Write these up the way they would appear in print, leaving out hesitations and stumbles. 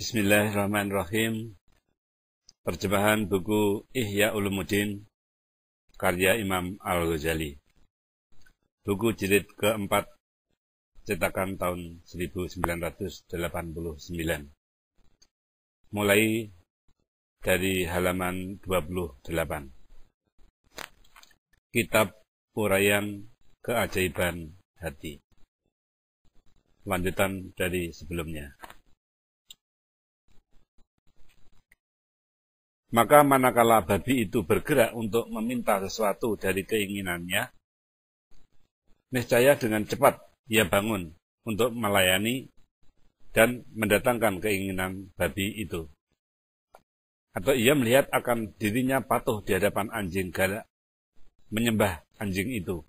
Bismillahirrahmanirrahim. Terjemahan buku Ihya Ulumuddin karya Imam Al-Ghazali. Buku jilid keempat, cetakan tahun 1989. Mulai dari halaman 28. Kitab Uraian Keajaiban Hati. Lanjutan dari sebelumnya. Maka manakala babi itu bergerak untuk meminta sesuatu dari keinginannya, niscaya dengan cepat ia bangun untuk melayani dan mendatangkan keinginan babi itu. Atau ia melihat akan dirinya patuh di hadapan anjing galak, menyembah anjing itu,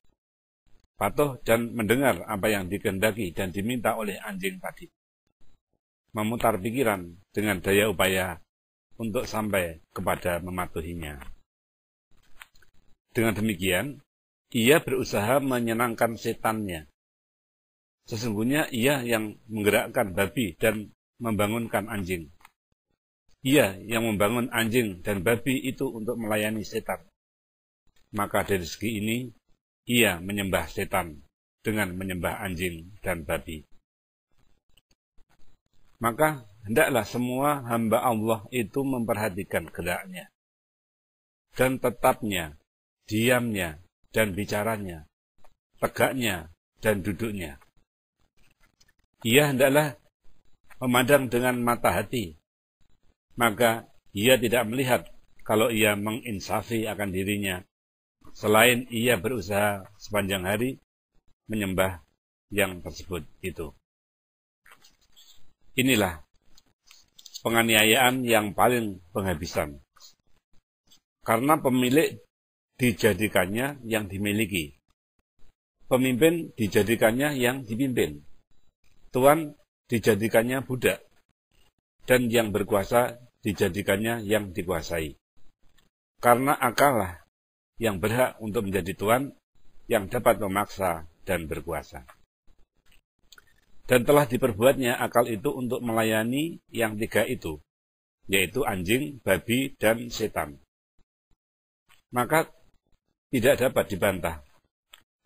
patuh dan mendengar apa yang dikehendaki dan diminta oleh anjing tadi, memutar pikiran dengan daya upaya untuk sampai kepada mematuhinya. Dengan demikian, ia berusaha menyenangkan setannya. Sesungguhnya ia yang menggerakkan babi dan membangunkan anjing. Ia yang membangun anjing dan babi itu untuk melayani setan. Maka dari segi ini, ia menyembah setan dengan menyembah anjing dan babi. Maka hendaklah semua hamba Allah itu memperhatikan geraknya, dan tetapnya, diamnya, dan bicaranya, tegaknya, dan duduknya. Ia hendaklah memandang dengan mata hati, maka ia tidak melihat kalau ia menginsafi akan dirinya, selain ia berusaha sepanjang hari menyembah yang tersebut itu. Inilah penganiayaan yang paling penghabisan. Karena pemilik dijadikannya yang dimiliki. Pemimpin dijadikannya yang dipimpin. Tuan dijadikannya budak. Dan yang berkuasa dijadikannya yang dikuasai. Karena akallah yang berhak untuk menjadi tuan, yang dapat memaksa dan berkuasa. Dan telah diperbuatnya akal itu untuk melayani yang tiga itu, yaitu anjing, babi, dan setan. Maka tidak dapat dibantah.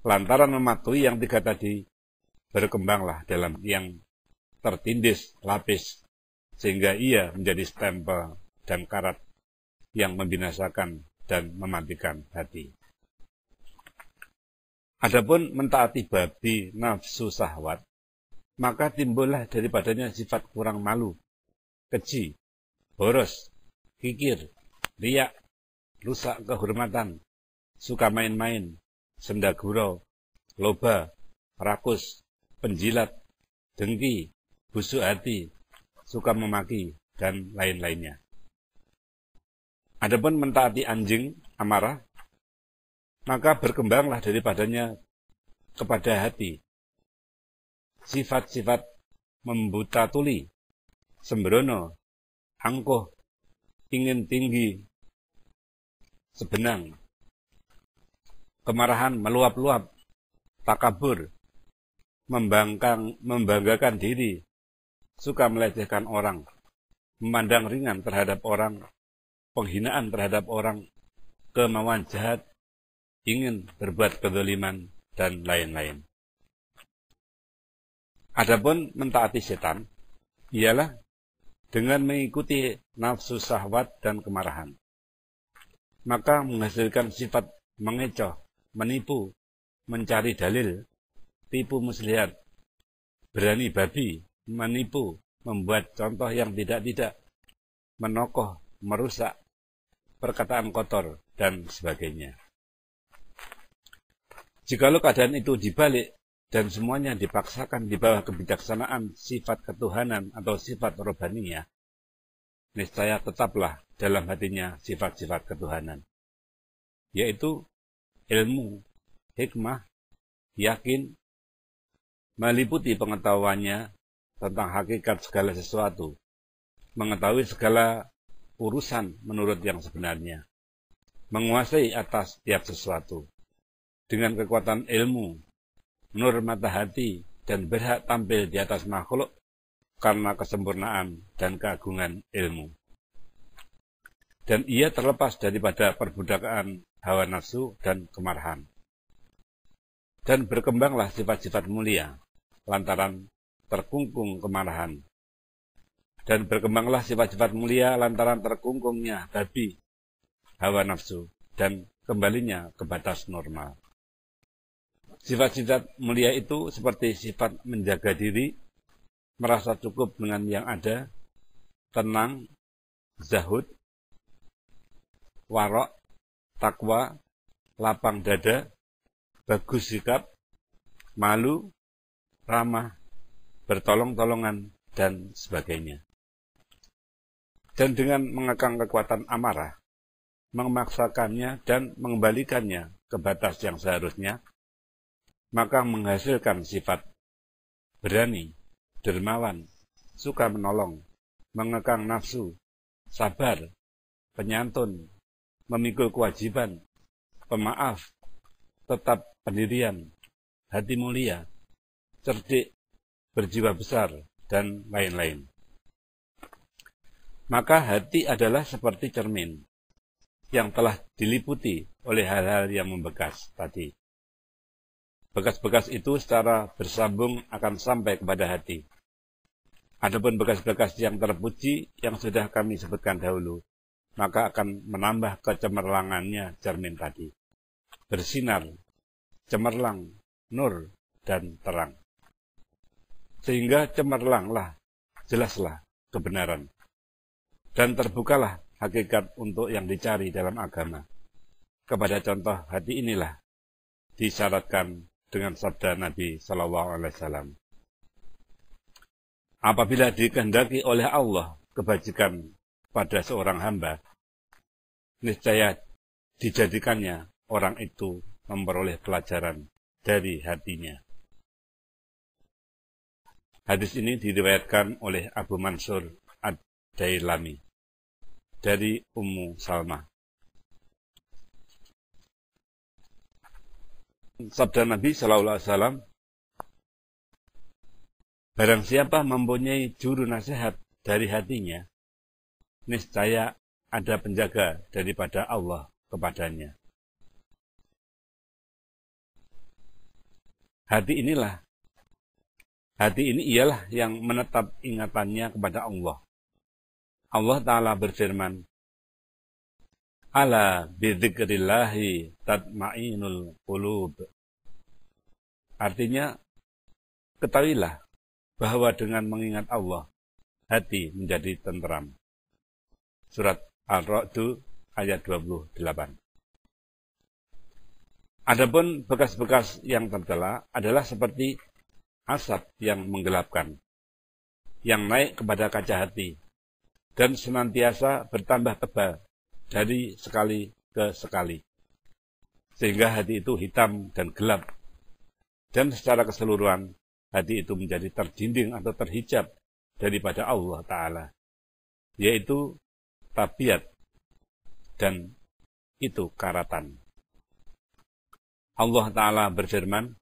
Lantaran mematuhi yang tiga tadi, berkembanglah dalam yang tertindis lapis, sehingga ia menjadi stempel dan karat yang membinasakan dan mematikan hati. Adapun mentaati babi nafsu syahwat, maka timbullah daripadanya sifat kurang malu, keji, boros, kikir, riak, rusak kehormatan, suka main-main, sendagurau, loba, rakus, penjilat, dengki, busuk hati, suka memaki, dan lain-lainnya. Adapun mentaati anjing, amarah, maka berkembanglah daripadanya kepada hati sifat-sifat membuta tuli, sembrono, angkuh, ingin tinggi, sebenang, kemarahan meluap-luap, takabur, membanggakan diri, suka melecehkan orang, memandang ringan terhadap orang, penghinaan terhadap orang, kemauan jahat, ingin berbuat kezaliman, dan lain-lain. Adapun mentaati setan, ialah dengan mengikuti nafsu syahwat dan kemarahan. Maka menghasilkan sifat mengecoh, menipu, mencari dalil, tipu muslihat, berani babi, menipu, membuat contoh yang tidak-tidak, menokoh, merusak, perkataan kotor, dan sebagainya. Jikalau keadaan itu dibalik, dan semuanya dipaksakan di bawah kebijaksanaan sifat ketuhanan atau sifat rohbaniyah, niscaya tetaplah dalam hatinya sifat-sifat ketuhanan, yaitu ilmu, hikmah, yakin, meliputi pengetahuannya tentang hakikat segala sesuatu, mengetahui segala urusan menurut yang sebenarnya, menguasai atas tiap sesuatu, dengan kekuatan ilmu, nur mata hati, dan berhak tampil di atas makhluk karena kesempurnaan dan keagungan ilmu. Dan ia terlepas daripada perbudakan hawa nafsu dan kemarahan. Dan berkembanglah sifat-sifat mulia lantaran terkungkung kemarahan. Dan berkembanglah sifat-sifat mulia lantaran terkungkungnya babi hawa nafsu dan kembalinya ke batas normal. Sifat-sifat mulia itu seperti sifat menjaga diri, merasa cukup dengan yang ada, tenang, zahud, warok, takwa, lapang dada, bagus sikap, malu, ramah, bertolong-tolongan, dan sebagainya. Dan dengan mengekang kekuatan amarah, memaksakannya dan mengembalikannya ke batas yang seharusnya, maka menghasilkan sifat berani, dermawan, suka menolong, mengekang nafsu, sabar, penyantun, memikul kewajiban, pemaaf, tetap pendirian, hati mulia, cerdik, berjiwa besar, dan lain-lain. Maka hati adalah seperti cermin yang telah diliputi oleh hal-hal yang membekas tadi. Bekas-bekas itu secara bersambung akan sampai kepada hati. Adapun bekas-bekas yang terpuji yang sudah kami sebutkan dahulu, maka akan menambah kecemerlangannya cermin tadi. Bersinar, cemerlang, nur, dan terang. Sehingga cemerlanglah, jelaslah kebenaran. Dan terbukalah hakikat untuk yang dicari dalam agama. Kepada contoh hati inilah disyaratkan dengan sabda Nabi SAW. Apabila dikehendaki oleh Allah kebajikan pada seorang hamba, niscaya dijadikannya orang itu memperoleh pelajaran dari hatinya. Hadis ini diriwayatkan oleh Abu Mansur Ad-Dailami dari Ummu Salmah. Sabda Nabi SAW, barang siapa mempunyai juru nasihat dari hatinya, niscaya ada penjaga daripada Allah kepadanya. Hati ini ialah yang menetap ingatannya kepada Allah. Allah Ta'ala berfirman, ala bidzikrillahi tatma'inul qulub. Artinya, ketahuilah bahwa dengan mengingat Allah, hati menjadi tenteram. Surat Al-Ra'd ayat 28. Adapun bekas-bekas yang tercela adalah seperti asap yang menggelapkan, yang naik kepada kaca hati, dan senantiasa bertambah tebal dari sekali ke sekali, sehingga hati itu hitam dan gelap, dan secara keseluruhan hati itu menjadi terdinding atau terhijab daripada Allah Ta'ala, yaitu tabiat, dan itu karatan. Allah Ta'ala berfirman,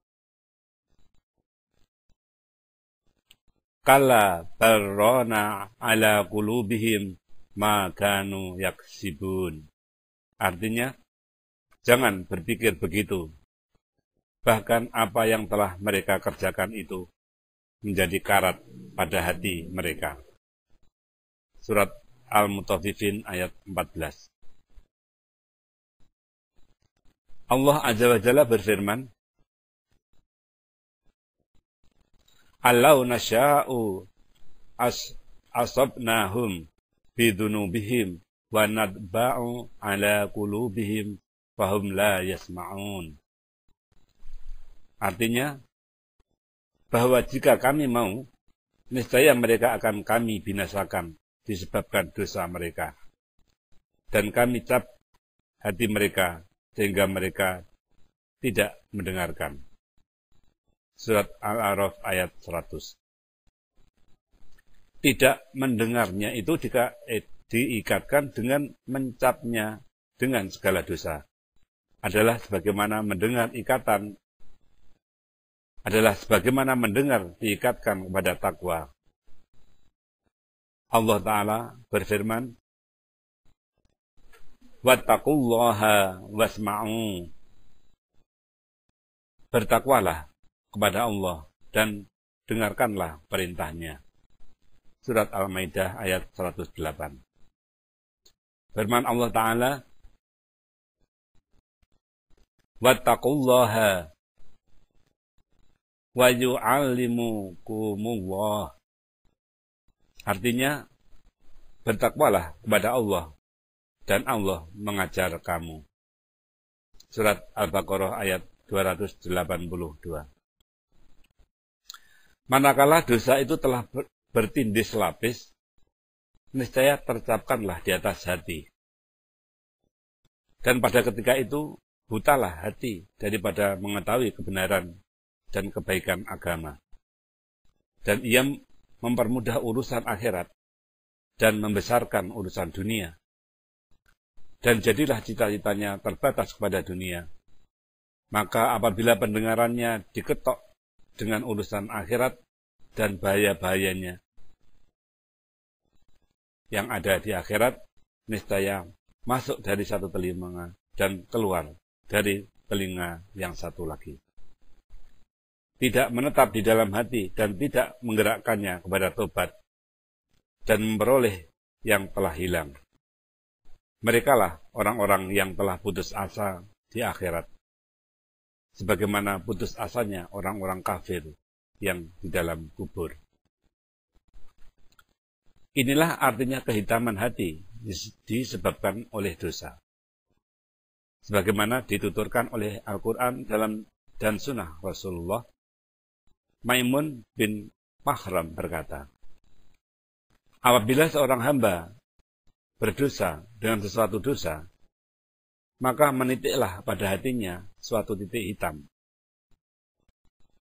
kalla barrana ala qulubihim ma kanu yaksibun. Artinya, jangan berpikir begitu. Bahkan apa yang telah mereka kerjakan itu menjadi karat pada hati mereka. Surat Al-Mutaffifin ayat 14. Allah Azza wa Jalla berfirman, Allau nasya'u asabnahum bidunubihim wa nadba'u ala qulubihim fahum la yasma'un. Artinya, bahwa jika kami mau, niscaya mereka akan kami binasakan disebabkan dosa mereka. Dan kami cap hati mereka sehingga mereka tidak mendengarkan. Surat Al-A'raf ayat 100. Tidak mendengarnya itu diikatkan dengan mencapnya dengan segala dosa. Adalah sebagaimana mendengar diikatkan kepada takwa. Allah Ta'ala berfirman, wattaqullaha wasma'u. Bertakwalah kepada Allah dan dengarkanlah perintahnya. Surat Al-Maidah ayat 108. Firman Allah Ta'ala, wattaqullaha wa yu'allimukumullah. Artinya, bertakwalah kepada Allah dan Allah mengajar kamu. Surat Al-Baqarah ayat 282. Manakala dosa itu telah bertindih lapis, niscaya tercapkanlah di atas hati. Dan pada ketika itu, butalah hati daripada mengetahui kebenaran dan kebaikan agama. Dan ia mempermudah urusan akhirat dan membesarkan urusan dunia. Dan jadilah cita-citanya terbatas kepada dunia. Maka apabila pendengarannya diketok dengan urusan akhirat dan bahaya-bahayanya yang ada di akhirat, niscaya masuk dari satu telinga dan keluar dari telinga yang satu lagi. Tidak menetap di dalam hati dan tidak menggerakkannya kepada tobat dan memperoleh yang telah hilang. Merekalah orang-orang yang telah putus asa di akhirat, sebagaimana putus asanya orang-orang kafir yang di dalam kubur. Inilah artinya kehitaman hati disebabkan oleh dosa. Sebagaimana dituturkan oleh Al-Quran dan Sunnah Rasulullah, Maimun bin Mahram berkata, apabila seorang hamba berdosa dengan sesuatu dosa, maka menitiklah pada hatinya suatu titik hitam.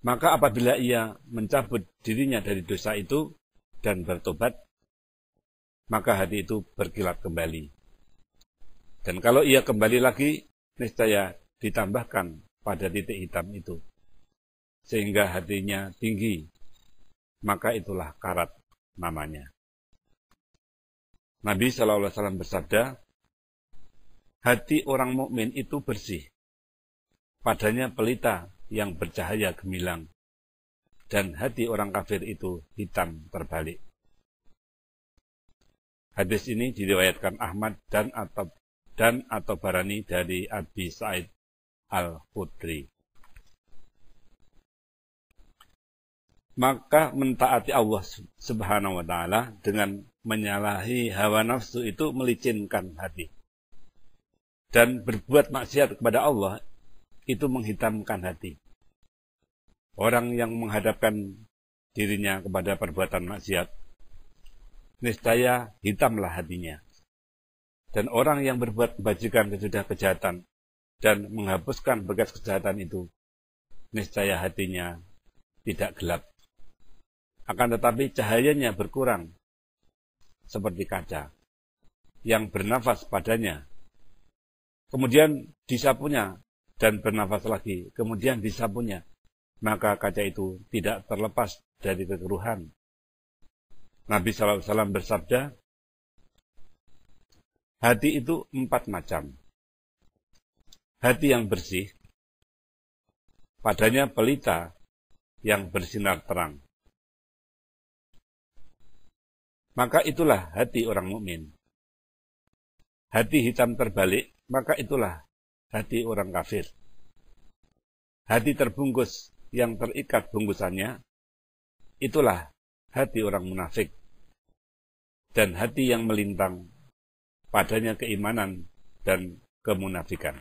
Maka apabila ia mencabut dirinya dari dosa itu dan bertobat, maka hati itu berkilat kembali. Dan kalau ia kembali lagi, niscaya ditambahkan pada titik hitam itu, sehingga hatinya tinggi, maka itulah karat namanya. Nabi SAW bersabda, hati orang mukmin itu bersih, padanya pelita yang bercahaya gemilang, dan hati orang kafir itu hitam terbalik. Hadis ini diriwayatkan Ahmad dan At-Tabarani dari Abi Sa'id Al-Khudri. Maka mentaati Allah Subhanahu wa Ta'ala dengan menyalahi hawa nafsu itu melicinkan hati. Dan berbuat maksiat kepada Allah itu menghitamkan hati. Orang yang menghadapkan dirinya kepada perbuatan maksiat, niscaya hitamlah hatinya. Dan orang yang berbuat kebajikan sesudah kejahatan dan menghapuskan bekas kejahatan itu, niscaya hatinya tidak gelap. Akan tetapi cahayanya berkurang, seperti kaca yang bernafas padanya, kemudian disapunya dan bernafas lagi, kemudian disapunya, maka kaca itu tidak terlepas dari kekeruhan. Nabi SAW bersabda, hati itu 4 macam. Hati yang bersih, padanya pelita yang bersinar terang. Maka itulah hati orang mukmin. Hati hitam terbalik, maka itulah hati orang kafir. Hati terbungkus yang terikat bungkusannya, itulah hati orang munafik. Dan hati yang melintang, padanya keimanan dan kemunafikan.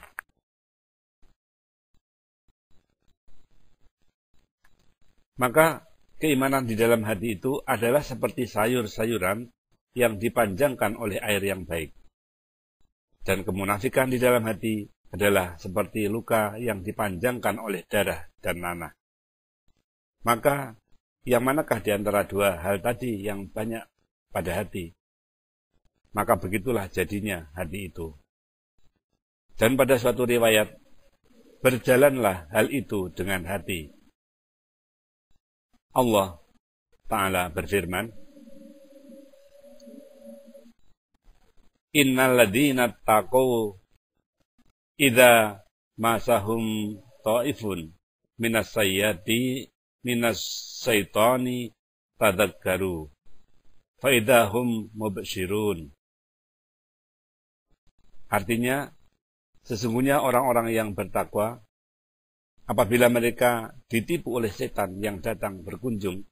Maka keimanan di dalam hati itu adalah seperti sayur-sayuran yang dipanjangkan oleh air yang baik. Dan kemunafikan di dalam hati adalah seperti luka yang dipanjangkan oleh darah dan nanah. Maka, yang manakah di antara dua hal tadi yang banyak pada hati? Maka begitulah jadinya hati itu. Dan pada suatu riwayat, berjalanlah hal itu dengan hati. Allah Ta'ala berfirman, innal ladzina taqaw idza masahum ta'ifun minas syaitani tadzakkaru fa idahum mubsyirun. Artinya, sesungguhnya orang-orang yang bertakwa, apabila mereka ditipu oleh setan yang datang berkunjung,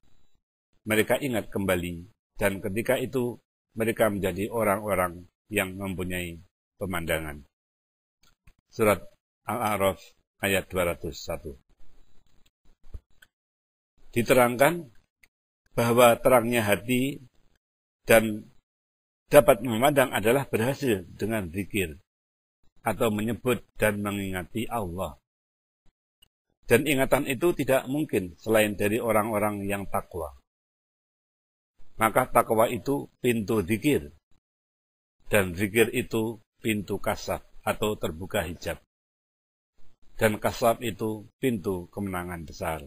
mereka ingat kembali, dan ketika itu mereka menjadi orang-orang yang mempunyai pemandangan. Surat Al-A'raf ayat 201. Diterangkan bahwa terangnya hati dan dapat memandang adalah berhasil dengan zikir atau menyebut dan mengingati Allah. Dan ingatan itu tidak mungkin selain dari orang-orang yang takwa. Maka takwa itu pintu zikir, dan zikir itu pintu kasaf atau terbuka hijab. Dan kasaf itu pintu kemenangan besar,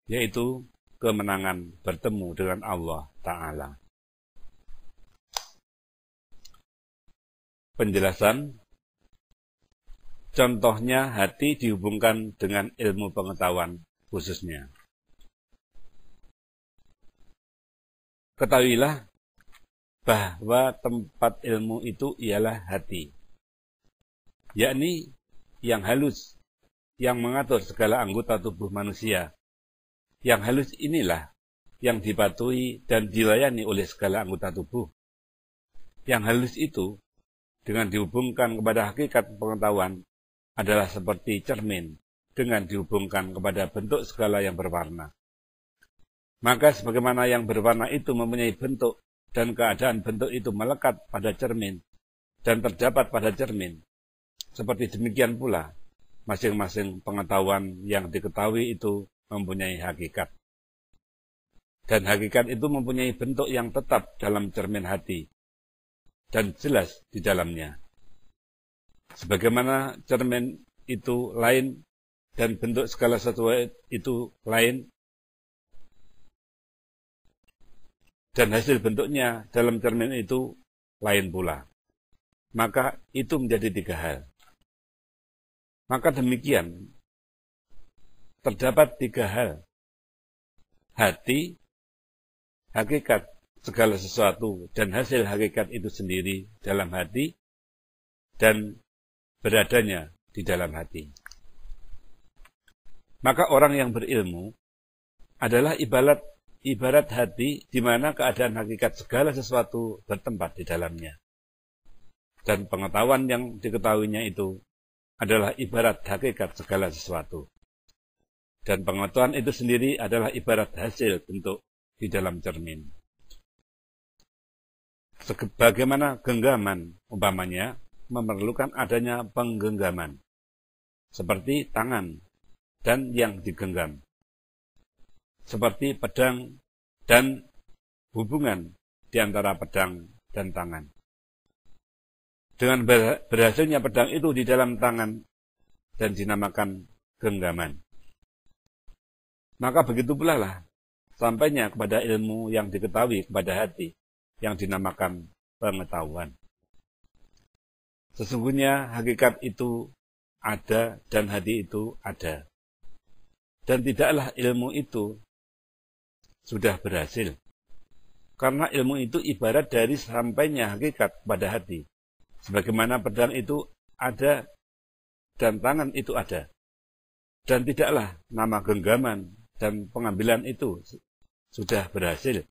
yaitu kemenangan bertemu dengan Allah Ta'ala. Penjelasan, contohnya hati dihubungkan dengan ilmu pengetahuan khususnya. Ketahuilah bahwa tempat ilmu itu ialah hati, yakni yang halus, yang mengatur segala anggota tubuh manusia. Yang halus inilah yang dipatuhi dan dilayani oleh segala anggota tubuh. Yang halus itu, dengan dihubungkan kepada hakikat pengetahuan, adalah seperti cermin dengan dihubungkan kepada bentuk segala yang berwarna. Maka sebagaimana yang berwarna itu mempunyai bentuk dan keadaan bentuk itu melekat pada cermin dan terdapat pada cermin, seperti demikian pula masing-masing pengetahuan yang diketahui itu mempunyai hakikat. Dan hakikat itu mempunyai bentuk yang tetap dalam cermin hati dan jelas di dalamnya. Sebagaimana cermin itu lain dan bentuk segala sesuatu itu lain, dan hasil bentuknya dalam cermin itu lain pula, maka itu menjadi tiga hal. Maka demikian, terdapat tiga hal: hati, hakikat segala sesuatu, dan hasil hakikat itu sendiri dalam hati, dan beradanya di dalam hati. Maka orang yang berilmu adalah ibarat hati di mana keadaan hakikat segala sesuatu bertempat di dalamnya. Dan pengetahuan yang diketahuinya itu adalah ibarat hakikat segala sesuatu. Dan pengetahuan itu sendiri adalah ibarat hasil bentuk di dalam cermin. Sebagaimana genggaman umpamanya memerlukan adanya penggenggaman, seperti tangan dan yang digenggam, seperti pedang dan hubungan di antara pedang dan tangan. Dengan berhasilnya pedang itu di dalam tangan dan dinamakan genggaman. Maka begitu pula lah sampainya kepada ilmu yang diketahui kepada hati yang dinamakan pengetahuan. Sesungguhnya hakikat itu ada dan hati itu ada. Dan tidaklah ilmu itu sudah berhasil. Karena ilmu itu ibarat dari sampainya hakikat pada hati. Sebagaimana pedang itu ada dan tangan itu ada. Dan tidaklah nama genggaman dan pengambilan itu sudah berhasil.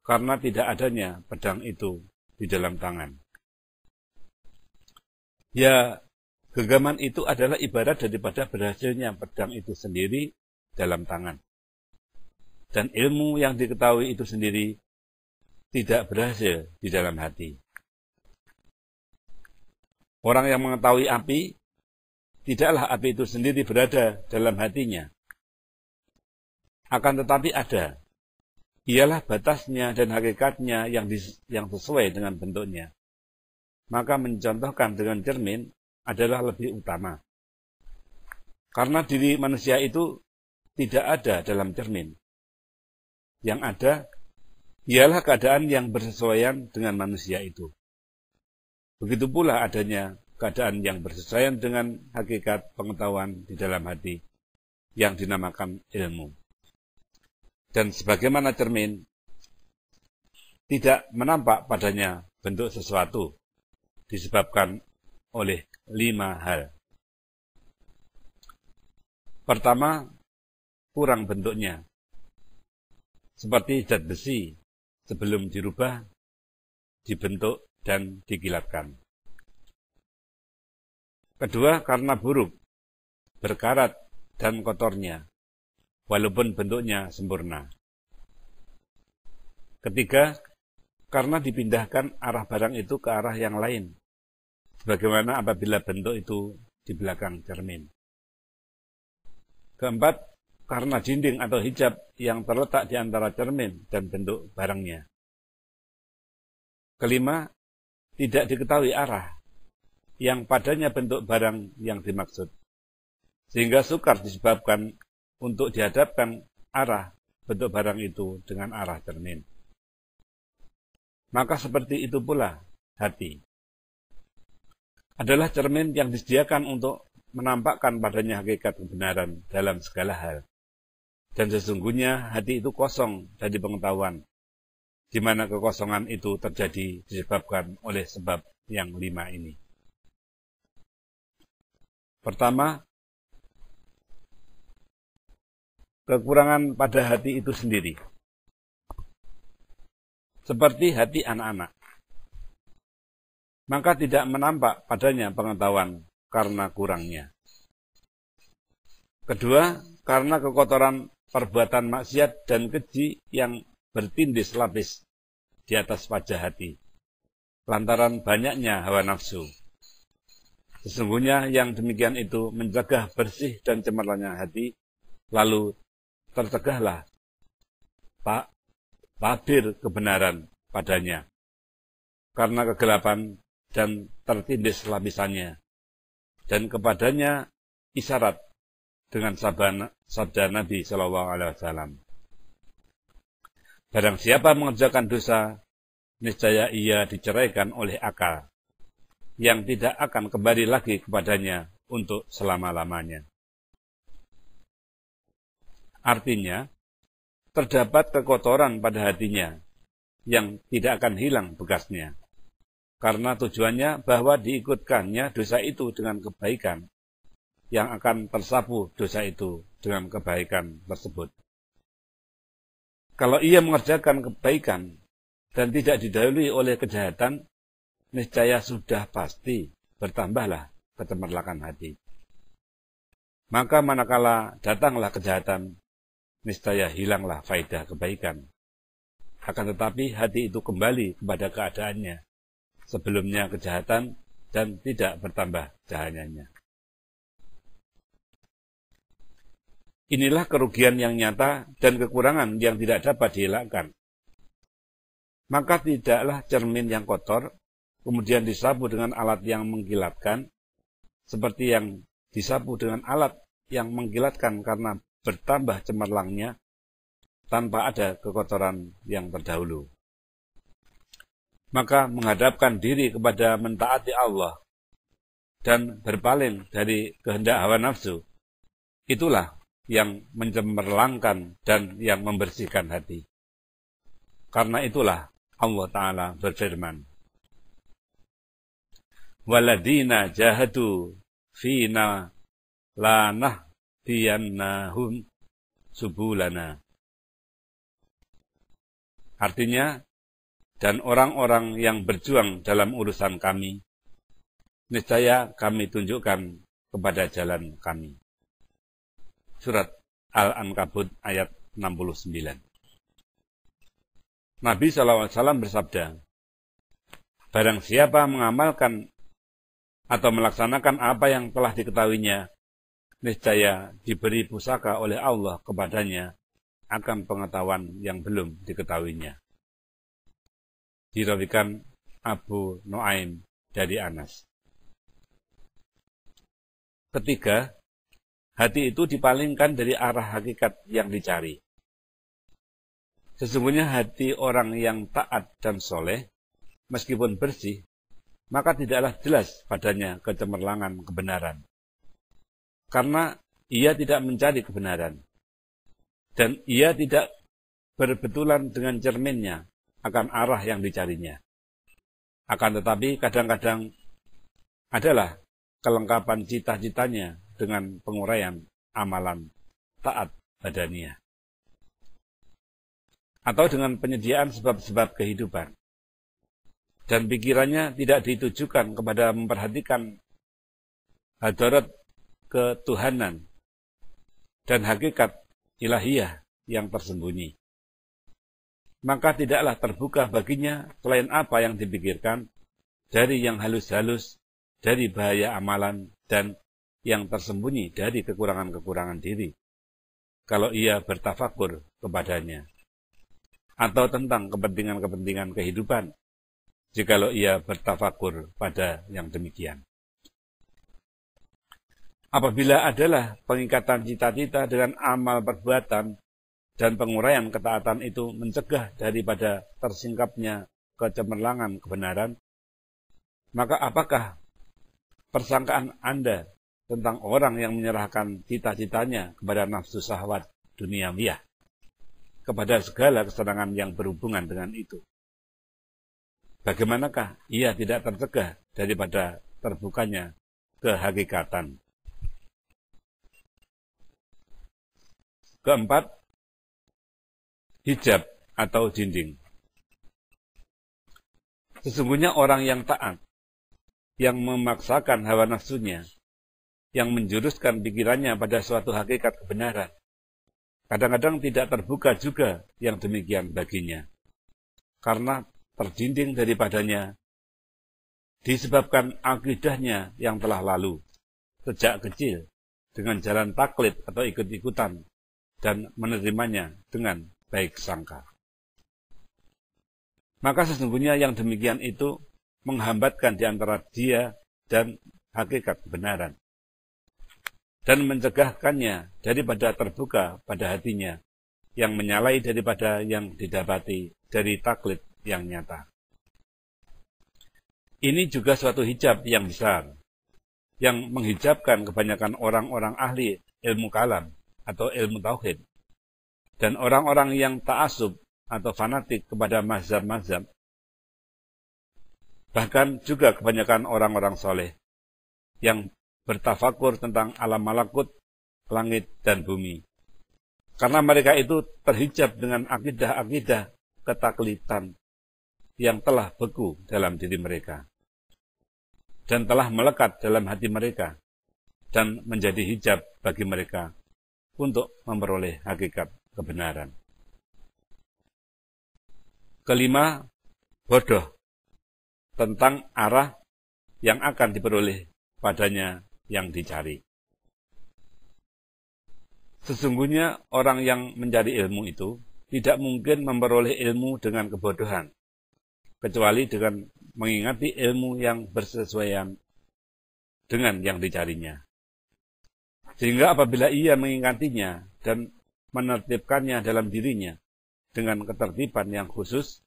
Karena tidak adanya pedang itu di dalam tangan. Ya, genggaman itu adalah ibarat daripada berhasilnya pedang itu sendiri dalam tangan. Dan ilmu yang diketahui itu sendiri tidak berhasil di dalam hati. Orang yang mengetahui api, tidaklah api itu sendiri berada dalam hatinya. Akan tetapi ada. Ialah batasnya dan hakikatnya yang sesuai dengan bentuknya. Maka mencontohkan dengan cermin adalah lebih utama. Karena diri manusia itu tidak ada dalam cermin. Yang ada ialah keadaan yang bersesuaian dengan manusia itu. Begitu pula adanya keadaan yang bersesuaian dengan hakikat pengetahuan di dalam hati yang dinamakan ilmu. Dan sebagaimana cermin, tidak menampak padanya bentuk sesuatu disebabkan oleh 5 hal. Pertama, kurang bentuknya, seperti zat besi sebelum dirubah, dibentuk, dan dikilatkan. Kedua, karena buruk, berkarat, dan kotornya, walaupun bentuknya sempurna. Ketiga, karena dipindahkan arah barang itu ke arah yang lain, sebagaimana apabila bentuk itu di belakang cermin. Keempat, karena dinding atau hijab yang terletak di antara cermin dan bentuk barangnya. Kelima, tidak diketahui arah yang padanya bentuk barang yang dimaksud, sehingga sukar disebabkan untuk dihadapkan arah bentuk barang itu dengan arah cermin. Maka seperti itu pula hati adalah cermin yang disediakan untuk menampakkan padanya hakikat kebenaran dalam segala hal. Dan sesungguhnya hati itu kosong dari pengetahuan, di mana kekosongan itu terjadi disebabkan oleh sebab yang 5 ini. Pertama, kekurangan pada hati itu sendiri. Seperti hati anak-anak. Maka tidak menampak padanya pengetahuan karena kurangnya. Kedua, karena kekotoran perbuatan maksiat dan keji yang bertindis lapis di atas wajah hati, lantaran banyaknya hawa nafsu. Sesungguhnya yang demikian itu mencegah bersih dan cemerlangnya hati, lalu tercegahlah tabir kebenaran padanya, karena kegelapan dan tertindis lapisannya, dan kepadanya isyarat dengan sabda Nabi SAW. Barang siapa mengerjakan dosa, niscaya ia diceraikan oleh akal, yang tidak akan kembali lagi kepadanya untuk selama-lamanya. Artinya, terdapat kekotoran pada hatinya, yang tidak akan hilang bekasnya, karena tujuannya bahwa diikutkannya dosa itu dengan kebaikan, yang akan tersapu dosa itu dengan kebaikan tersebut. Kalau ia mengerjakan kebaikan dan tidak didahului oleh kejahatan, niscaya sudah pasti bertambahlah kecemerlakan hati. Maka manakala datanglah kejahatan, niscaya hilanglah faedah kebaikan. Akan tetapi hati itu kembali kepada keadaannya sebelumnya kejahatan dan tidak bertambah cahayanya. Inilah kerugian yang nyata dan kekurangan yang tidak dapat dihilangkan. Maka tidaklah cermin yang kotor kemudian disapu dengan alat yang mengkilatkan, seperti yang disapu dengan alat yang mengkilatkan karena bertambah cemerlangnya tanpa ada kekotoran yang terdahulu. Maka menghadapkan diri kepada mentaati Allah dan berpaling dari kehendak hawa nafsu, itulah yang mencemerlangkan dan yang membersihkan hati. Karena itulah Allah Ta'ala berfirman, waladina jahadu fina lanahdiyannahum subulana. Artinya, dan orang-orang yang berjuang dalam urusan kami, niscaya kami tunjukkan kepada jalan kami. Surat Al-Ankabut ayat 69. Nabi SAW bersabda, barang siapa mengamalkan atau melaksanakan apa yang telah diketahuinya, niscaya diberi pusaka oleh Allah kepadanya akan pengetahuan yang belum diketahuinya. Dirawikan Abu Nuaim dari Anas. Ketiga, hati itu dipalingkan dari arah hakikat yang dicari. Sesungguhnya hati orang yang taat dan soleh, meskipun bersih, maka tidaklah jelas padanya kecemerlangan kebenaran. Karena ia tidak mencari kebenaran. Dan ia tidak berbetulan dengan cerminnya akan arah yang dicarinya. Akan tetapi kadang-kadang adalah kelengkapan cita-citanya dengan penguraian amalan taat badaniah. Atau dengan penyediaan sebab-sebab kehidupan. Dan pikirannya tidak ditujukan kepada memperhatikan hadarat ketuhanan dan hakikat ilahiyah yang tersembunyi. Maka tidaklah terbuka baginya selain apa yang dipikirkan dari yang halus-halus, dari bahaya amalan, dan yang tersembunyi dari kekurangan-kekurangan diri. Kalau ia bertafakur kepadanya. Atau tentang kepentingan-kepentingan kehidupan, jikalau ia bertafakur pada yang demikian. Apabila adalah pengikatan cita-cita dengan amal perbuatan dan penguraian ketaatan itu mencegah daripada tersingkapnya kecemerlangan kebenaran, maka apakah persangkaan Anda tentang orang yang menyerahkan cita-citanya kepada nafsu syahwat duniawiyah, kepada segala kesenangan yang berhubungan dengan itu? Bagaimanakah ia tidak tercegah daripada terbukanya kehakikatan? Keempat, hijab atau dinding. Sesungguhnya orang yang taat, yang memaksakan hawa nafsunya, yang menjuruskan pikirannya pada suatu hakikat kebenaran, kadang-kadang tidak terbuka juga yang demikian baginya. Karena terdinding daripadanya disebabkan akidahnya yang telah lalu sejak kecil dengan jalan taklid atau ikut-ikutan dan menerimanya dengan baik sangka. Maka sesungguhnya yang demikian itu menghambatkan di antara dia dan hakikat kebenaran dan mencegahkannya daripada terbuka pada hatinya yang menyalahi daripada yang didapati dari taklid yang nyata. Ini juga suatu hijab yang besar, yang menghijabkan kebanyakan orang-orang ahli ilmu kalam atau ilmu tauhid, dan orang-orang yang ta'assub atau fanatik kepada mazhab-mazhab, bahkan juga kebanyakan orang-orang soleh, yang bertafakur tentang alam malakut, langit, dan bumi. Karena mereka itu terhijab dengan akidah-akidah ketaklitan yang telah beku dalam diri mereka dan telah melekat dalam hati mereka dan menjadi hijab bagi mereka untuk memperoleh hakikat kebenaran. Kelima, bodoh tentang arah yang akan diperoleh padanya yang dicari. Sesungguhnya orang yang mencari ilmu itu tidak mungkin memperoleh ilmu dengan kebodohan, kecuali dengan mengingati ilmu yang bersesuaian dengan yang dicarinya. Sehingga apabila ia mengingatinya dan menertibkannya dalam dirinya dengan ketertiban yang khusus,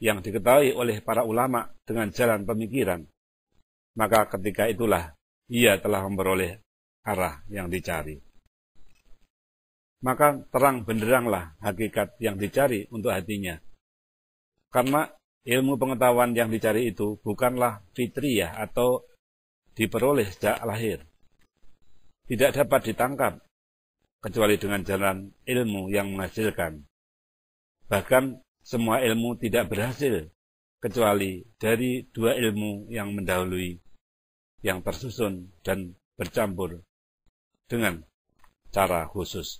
yang diketahui oleh para ulama dengan jalan pemikiran, maka ketika itulah ia telah memperoleh arah yang dicari. Maka terang benderanglah hakikat yang dicari untuk hatinya. Karena ilmu pengetahuan yang dicari itu bukanlah fitriyah atau diperoleh sejak lahir. Tidak dapat ditangkap, kecuali dengan jalan ilmu yang menghasilkan. Bahkan semua ilmu tidak berhasil, kecuali dari dua ilmu yang mendahului, yang tersusun dan bercampur dengan cara khusus.